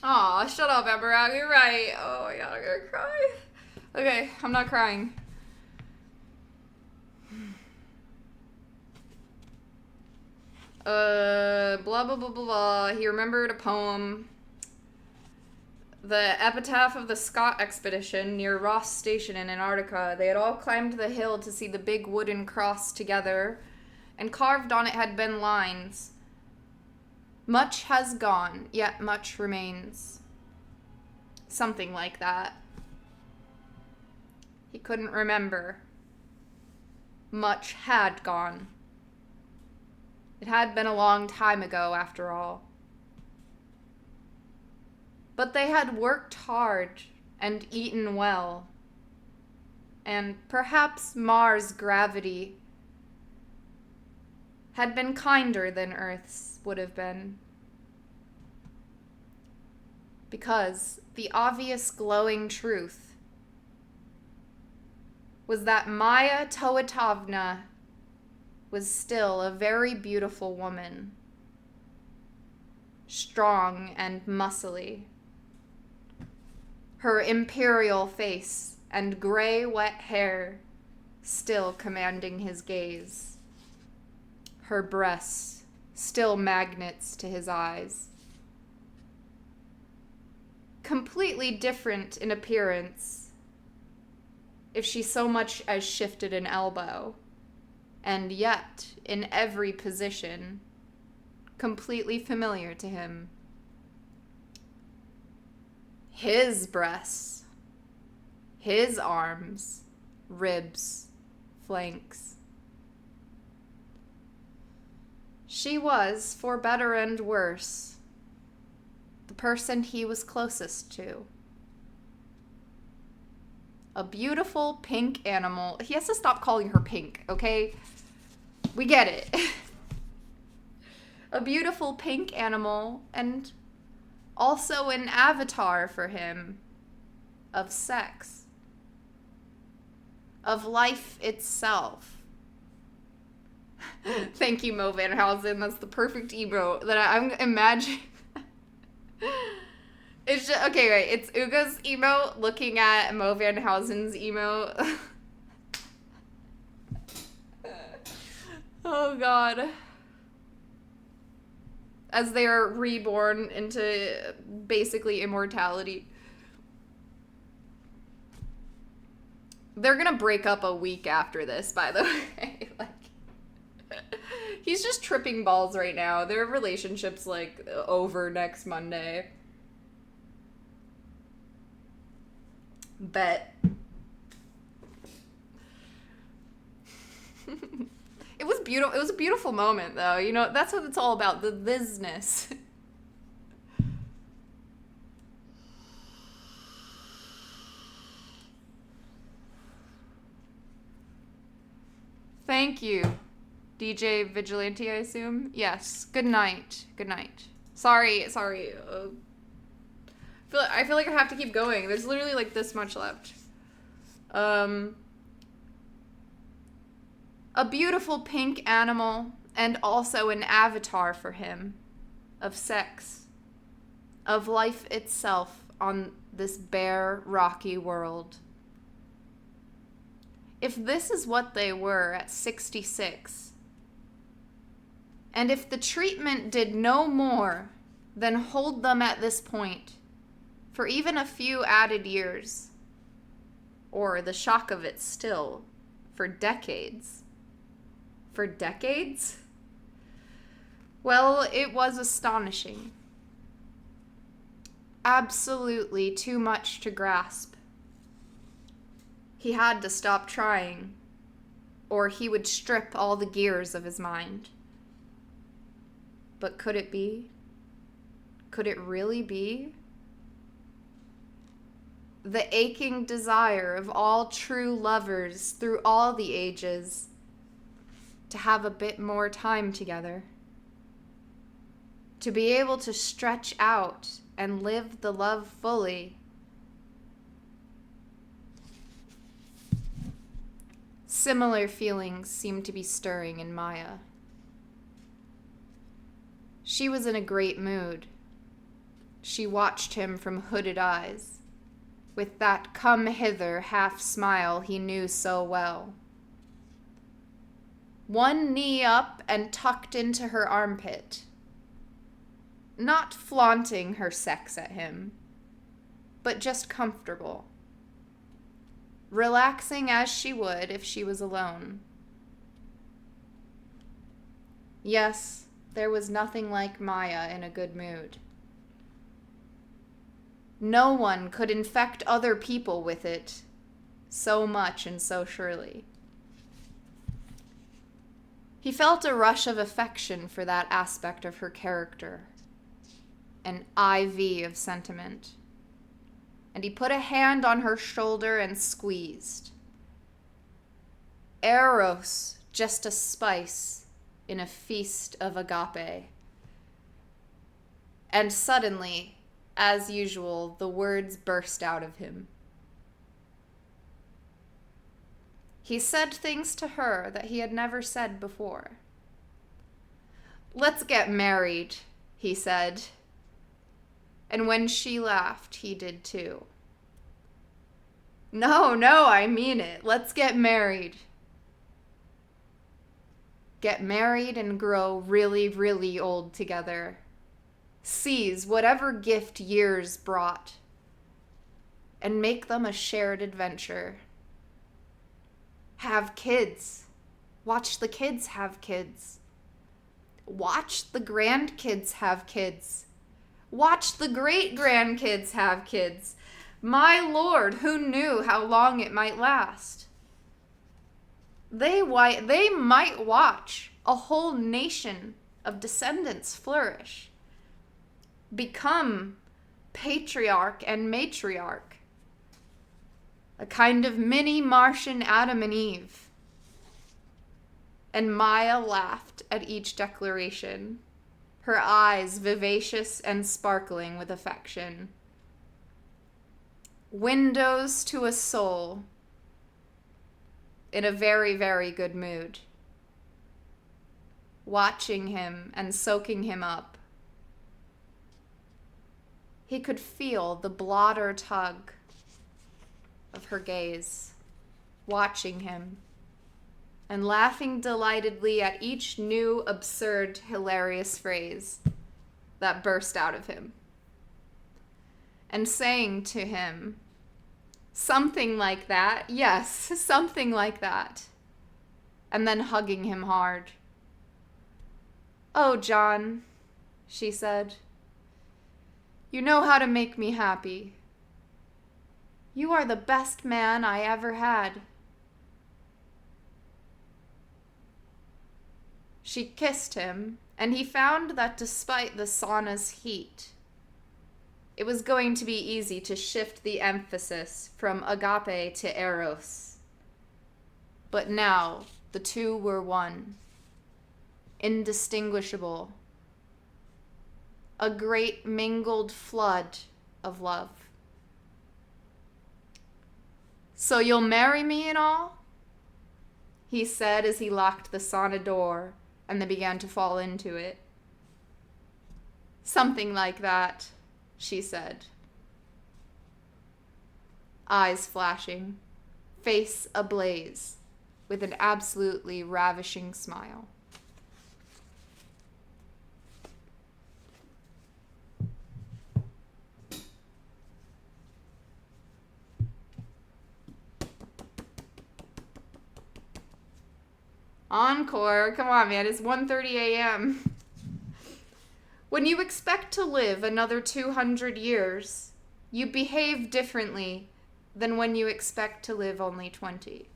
Aw, shut up, Emberag. You're right. Oh my god, I'm gonna cry. Okay, I'm not crying. Blah blah blah blah blah. He remembered a poem. The epitaph of the Scott expedition near Ross Station in Antarctica. They had all climbed the hill to see the big wooden cross together, and carved on it had been lines. Much has gone, yet much remains. Something like that. He couldn't remember. Much had gone. It had been a long time ago, after all. But they had worked hard and eaten well. And perhaps Mars' gravity had been kinder than Earth's would have been. Because the obvious glowing truth was that Maya Toatovna was still a very beautiful woman, strong and muscly. Her imperial face and gray, wet hair still commanding his gaze. Her breasts still magnets to his eyes. Completely different in appearance, if she so much as shifted an elbow, and yet, in every position, completely familiar to him. His breasts, his arms, ribs, flanks. She was, for better and worse, the person he was closest to. A beautiful pink animal. He has to stop calling her pink, okay? We get it. A beautiful pink animal, and also an avatar for him of sex, of life itself. Thank you, Mo Van Housen. That's the perfect emote that I'm imagining. It's just, okay, right. It's Uga's emote looking at Mo Van Housen's emote. Oh, God. As they are reborn into basically immortality. They're gonna break up a week after this, by the way. He's just tripping balls right now. Their relationship's, over next Monday. Bet. It was beautiful. It was a beautiful moment, though. You know, that's what it's all about, the business. Thank you, DJ Vigilante, I assume? Yes. Good night. Good night. Sorry. I feel like I have to keep going. There's literally, this much left. A beautiful pink animal, and also an avatar for him, of sex, of life itself on this bare, rocky world. If this is what they were at 66, and if the treatment did no more than hold them at this point for even a few added years, or the shock of it still, for decades. For decades? Well, it was astonishing. Absolutely too much to grasp. He had to stop trying, or he would strip all the gears of his mind. But could it be? Could it really be? The aching desire of all true lovers through all the ages to have a bit more time together. To be able to stretch out and live the love fully. Similar feelings seemed to be stirring in Maya. She was in a great mood. She watched him from hooded eyes, with that come hither half smile he knew so well. One knee up and tucked into her armpit, not flaunting her sex at him, but just comfortable, relaxing as she would if she was alone. Yes, there was nothing like Maya in a good mood. No one could infect other people with it so much and so surely. He felt a rush of affection for that aspect of her character, an IV of sentiment, and he put a hand on her shoulder and squeezed. Eros, just a spice in a feast of agape. And suddenly, as usual, the words burst out of him. He said things to her that he had never said before. "Let's get married," he said. And when she laughed, he did too. No, I mean it. Let's get married." Get married and grow really, really old together. Seize whatever gift years brought and make them a shared adventure. Have kids. Watch the kids have kids. Watch the grandkids have kids. Watch the great-grandkids have kids. My Lord, who knew how long it might last? They might watch a whole nation of descendants flourish, become patriarch and matriarch, a kind of mini Martian Adam and Eve. And Maya laughed at each declaration, her eyes vivacious and sparkling with affection. Windows to a soul in a very, very good mood, watching him and soaking him up. He could feel the blotter tug of her gaze, watching him, and laughing delightedly at each new, absurd, hilarious phrase that burst out of him, and saying to him, "Something like that, yes, something like that," and then hugging him hard. "Oh, John," she said, "you know how to make me happy. You are the best man I ever had." She kissed him, and he found that despite the sauna's heat, it was going to be easy to shift the emphasis from agape to eros. But now the two were one, indistinguishable, a great mingled flood of love. "So you'll marry me and all?" he said as he locked the sauna door and they began to fall into it. "Something like that," she said. Eyes flashing, face ablaze, with an absolutely ravishing smile. Encore. Come on, man. It's 1:30 a.m. When you expect to live another 200 years, you behave differently than when you expect to live only 20.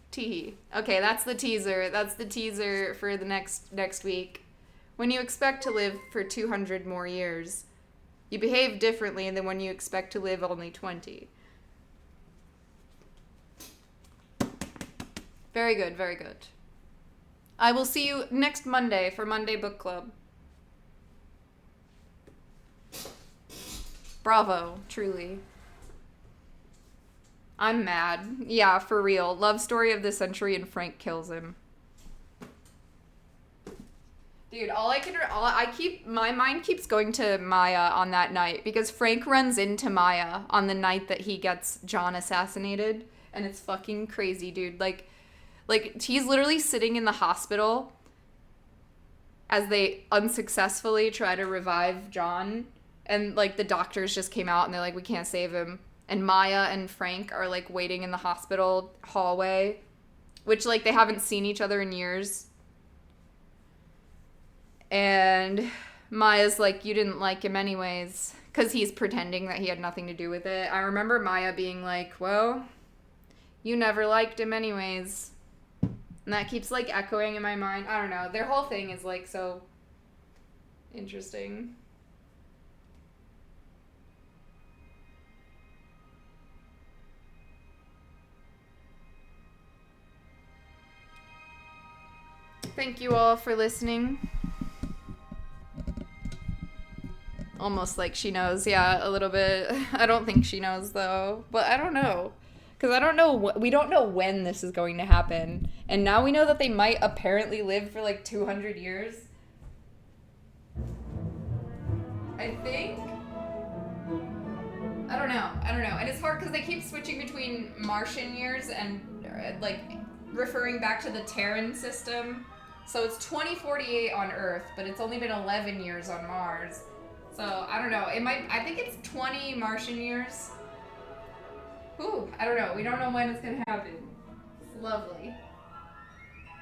Tee. Okay, that's the teaser. That's the teaser for the next week. When you expect to live for 200 more years, you behave differently than when you expect to live only 20. Very good, very good. I will see you next Monday for Monday Book Club. Bravo, truly. I'm mad. Yeah, for real. Love story of the century and Frank kills him. Dude, my mind keeps going to Maya on that night because Frank runs into Maya on the night that he gets John assassinated, and it's fucking crazy, dude. Like he's literally sitting in the hospital as they unsuccessfully try to revive John, and like the doctors just came out and they're like, we can't save him, and Maya and Frank are like waiting in the hospital hallway, which like they haven't seen each other in years. And Maya's like, you didn't like him anyways, because he's pretending that he had nothing to do with it. I remember Maya being like, well, you never liked him anyways. And that keeps like echoing in my mind. I don't know. Their whole thing is like so interesting. Thank you all for listening. Almost like she knows. Yeah, a little bit. I don't think she knows, though. But I don't know. Because I don't know. We don't know when this is going to happen. And now we know that they might apparently live for like 200 years. I think. I don't know. And it's hard because they keep switching between Martian years and like referring back to the Terran system. So it's 2048 on Earth, but it's only been 11 years on Mars. So, I don't know. I think it's 20 Martian years. Ooh, I don't know. We don't know when it's going to happen. It's lovely.